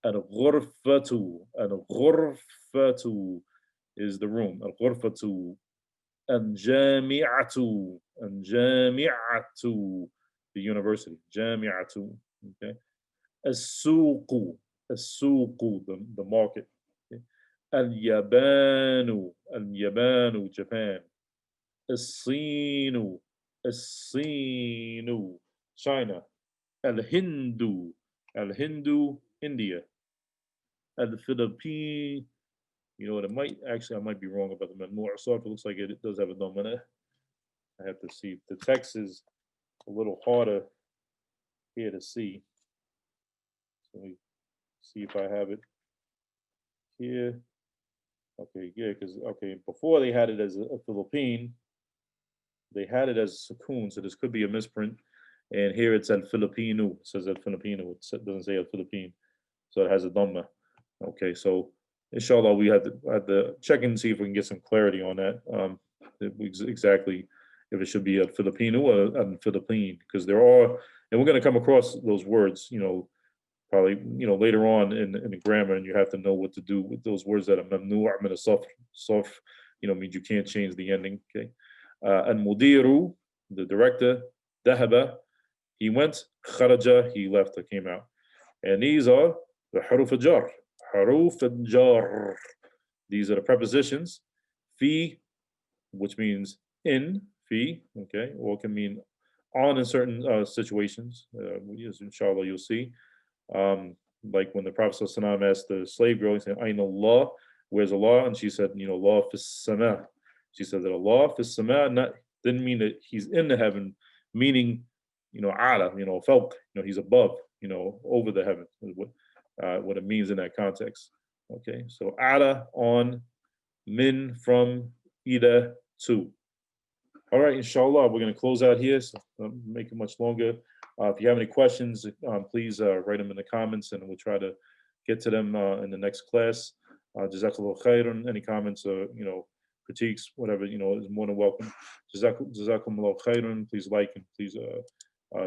Al ghurfatu. Al ghurfatu is the room. Al ghurfatu. Al jami'atu. Al jami'atu, the university. Jami'atu. Okay. As-suqu. As-suqu, the market. Okay. Al-yabanu. Al-yabanu, Japan. As-sinu. As-sinu, China. Al-hindu. Al-hindu, India. at the Philippine. You know what? It might actually, I might be wrong about the Mamnu' Sarf. It looks like it does have a Dhamma. I have to see. The text is a little harder here to see. So let me see if I have it here. Okay, yeah, because okay, before they had it as a Philippine, they had it as Sukoon, so this could be a misprint. And here it's El Filipino. It says El Filipino. It doesn't say El Philippine, so it has a Dhamma. Okay, so inshallah, we had to check and see if we can get some clarity on that. Exactly if it should be a Filipino or a Philippine, because there are, and we're going to come across those words, probably, later on in the grammar, and you have to know what to do with those words that are mamnu' min as-sarf, means you can't change the ending. Okay, and mudiru, the director, dahaba, he went, kharaja, he left or came out, and these are the haruf al-jar. Haruf al-jar. These are the prepositions. Fi, which means in, fi, okay, or it can mean on in certain situations. Inshallah, you'll see. Like when the Prophet ﷺ asked the slave girl, he said, Ain Allah, where's Allah? And she said, Allah fis sama. She said that Allah fis sama didn't mean that he's in the heaven, meaning, ala, falq, he's above, over the heaven, what it means in that context. Okay, so ala, on, min, from, ida, to. All right, inshallah, we're going to close out here, so make it much longer. If you have any questions, please write them in the comments, and we'll try to get to them in the next class. Jazakallah khairan. Any comments or critiques, whatever, is more than welcome. Jazakumullah khairan. Please like and please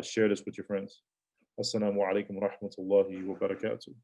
share this with your friends. Assalamu alaikum wa rahmatullahi wa barakatuh.